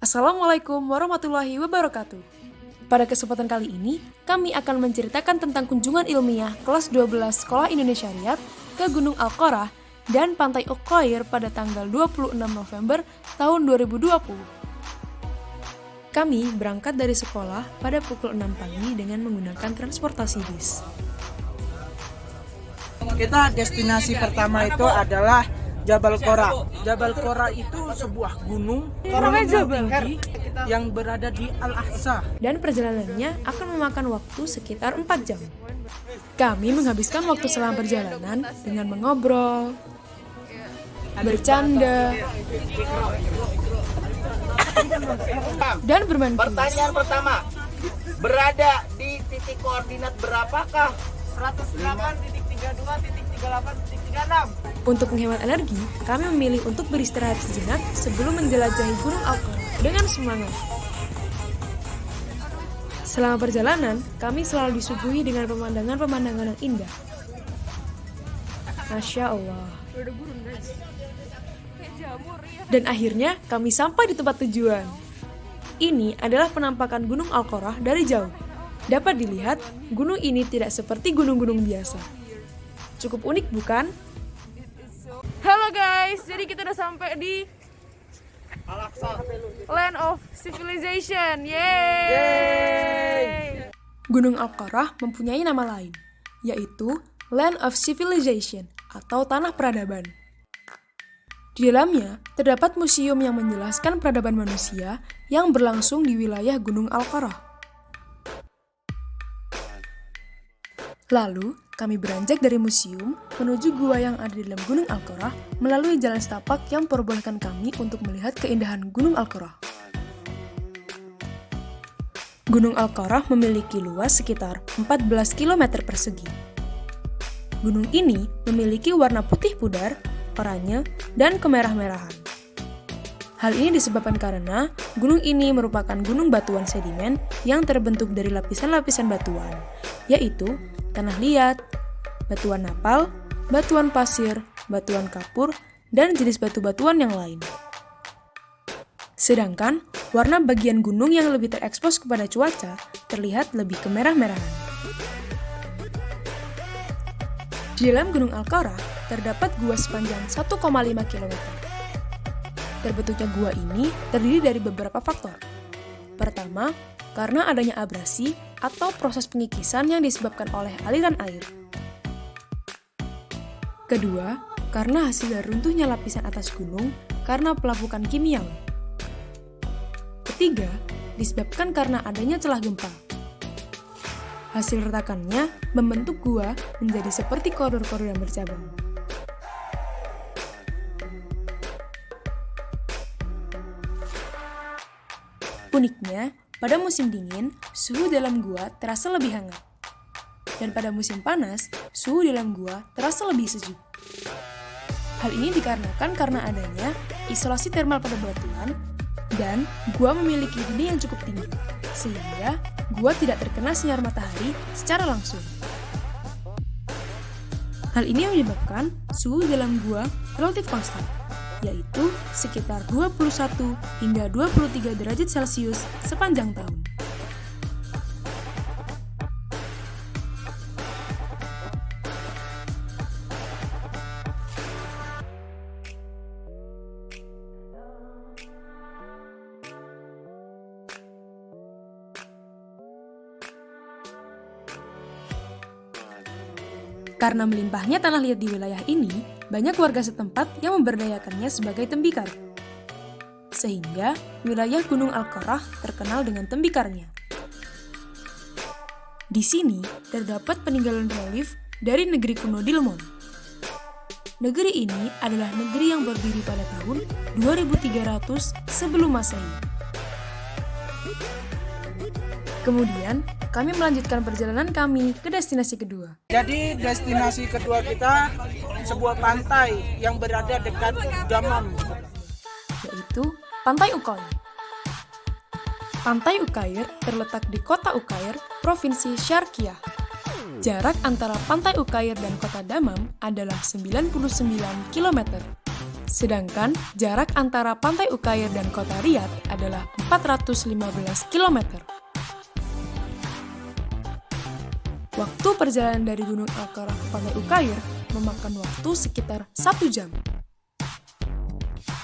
Assalamualaikum warahmatullahi wabarakatuh. Pada kesempatan kali ini, kami akan menceritakan tentang kunjungan ilmiah kelas 12 Sekolah Indonesia Riyadh ke Gunung Al-Qorah dan Pantai Uqair pada tanggal 26 November tahun 2020. Kami berangkat dari sekolah pada pukul 6 pagi dengan menggunakan transportasi bis. Kita destinasi pertama itu adalah Jabal Qora. Jabal Qora itu sebuah gunung tinggi yang berada di Al-Aqsa. Dan perjalanannya akan memakan waktu sekitar 4 jam. Kami menghabiskan waktu selama perjalanan dengan mengobrol, bercanda, dan bermain kuis. Pertanyaan pertama, berada di titik koordinat berapakah? 108.32.38.36. Untuk menghemat energi, kami memilih untuk beristirahat sejenak sebelum menjelajahi Gunung Al-Qorah dengan semangat. Selama perjalanan, kami selalu disuguhi dengan pemandangan-pemandangan yang indah. Masya Allah. Dan akhirnya kami sampai di tempat tujuan. Ini adalah penampakan Gunung Al-Qorah dari jauh. Dapat dilihat, gunung ini tidak seperti gunung-gunung biasa. Cukup unik, bukan? Halo guys, jadi kita udah sampai di Land of Civilization. Yeay! Gunung Al-Qorah mempunyai nama lain, yaitu Land of Civilization atau Tanah Peradaban. Di dalamnya terdapat museum yang menjelaskan peradaban manusia yang berlangsung di wilayah Gunung Al-Qorah. Lalu, kami beranjak dari museum menuju gua yang ada di dalam Gunung Al-Qorah melalui jalan setapak yang memperbolehkan kami untuk melihat keindahan Gunung Al-Qorah. Gunung Al-Qorah memiliki luas sekitar 14 km persegi. Gunung ini memiliki warna putih pudar, oranye, dan kemerah-merahan. Hal ini disebabkan karena gunung ini merupakan gunung batuan sedimen yang terbentuk dari lapisan-lapisan batuan, yaitu tanah liat, batuan napal, batuan pasir, batuan kapur, dan jenis batu-batuan yang lain. Sedangkan, warna bagian gunung yang lebih terekspos kepada cuaca terlihat lebih kemerah-merahan. Di dalam Gunung Al-Qorah terdapat gua sepanjang 1,5 km. Terbentuknya gua ini terdiri dari beberapa faktor. Pertama, karena adanya abrasi atau proses pengikisan yang disebabkan oleh aliran air. Kedua, karena hasil dari runtuhnya lapisan atas gunung karena pelapukan kimiawi. Ketiga, disebabkan karena adanya celah gempa. Hasil retakannya membentuk gua menjadi seperti koridor-koridor yang bercabang. Uniknya, pada musim dingin, suhu dalam gua terasa lebih hangat. Dan pada musim panas, suhu dalam gua terasa lebih sejuk. Hal ini dikarenakan karena adanya isolasi termal pada batuan dan gua memiliki dinding yang cukup tinggi, sehingga gua tidak terkena sinar matahari secara langsung. Hal ini menyebabkan suhu dalam gua relatif konstan, yaitu sekitar 21 hingga 23 derajat Celcius sepanjang tahun. Karena melimpahnya tanah liat di wilayah ini, banyak warga setempat yang memberdayakannya sebagai tembikar. Sehingga, wilayah Gunung Al-Qorah terkenal dengan tembikarnya. Di sini, terdapat peninggalan relief dari negeri kuno Dilmun. Negeri ini adalah negeri yang berdiri pada tahun 2300 sebelum Masehi. Kemudian, kami melanjutkan perjalanan kami ke destinasi kedua. Jadi destinasi kedua kita sebuah pantai yang berada dekat Dammam, yaitu Pantai Uqair. Pantai Uqair terletak di kota Uqair, Provinsi Syarqiyah. Jarak antara Pantai Uqair dan kota Dammam adalah 99 km. Sedangkan jarak antara Pantai Ukair dan kota Riyadh adalah 415 km. Waktu perjalanan dari Gunung Al-Qarah ke Pantai Ukair memakan waktu sekitar 1 jam.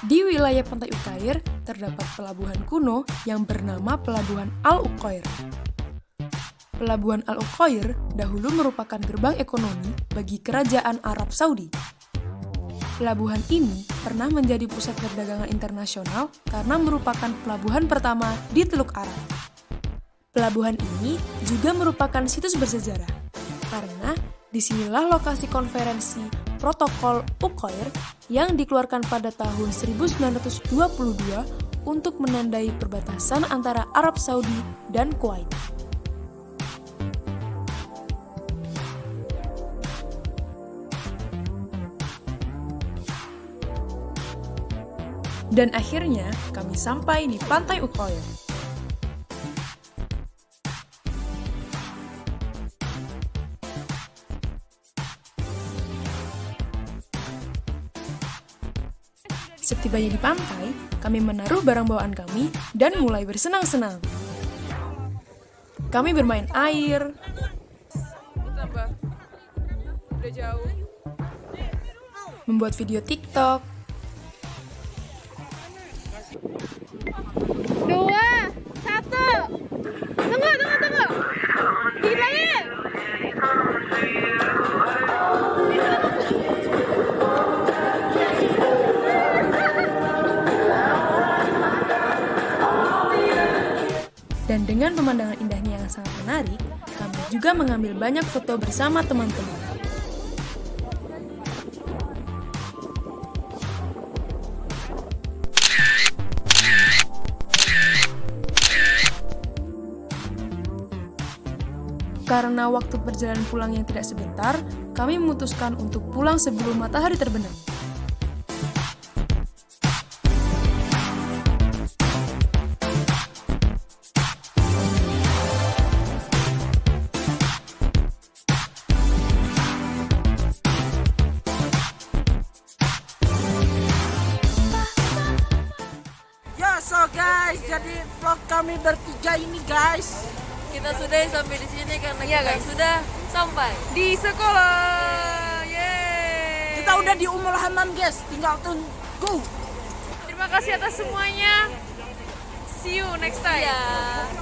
Di wilayah Pantai Ukair terdapat pelabuhan kuno yang bernama Pelabuhan Al-Uqair. Pelabuhan Al-Uqair dahulu merupakan gerbang ekonomi bagi kerajaan Arab Saudi. Pelabuhan ini pernah menjadi pusat perdagangan internasional karena merupakan pelabuhan pertama di Teluk Arab. Pelabuhan ini juga merupakan situs bersejarah, karena disinilah lokasi konferensi Protokol Uqair yang dikeluarkan pada tahun 1922 untuk menandai perbatasan antara Arab Saudi dan Kuwait. Dan akhirnya kami sampai di Pantai Uqair. Setibanya di pantai, kami menaruh barang bawaan kami dan mulai bersenang-senang. Kami bermain air, Udah jauh. membuat video TikTok, 2, 1. Tunggu. Hilangin. dan dengan pemandangan indahnya yang sangat menarik, kami juga mengambil banyak foto bersama teman-teman. Karena waktu perjalanan pulang yang tidak sebentar, kami memutuskan untuk pulang sebelum matahari terbenam. Ya, so guys, jadi vlog kami bertiga ini guys. Kita sudah sampai di sini karena kita sudah sampai Di sekolah. Yeay. Kita udah di Ummul Hammam guys, tinggal tunggu. Terima kasih atas semuanya. See you next time. ya.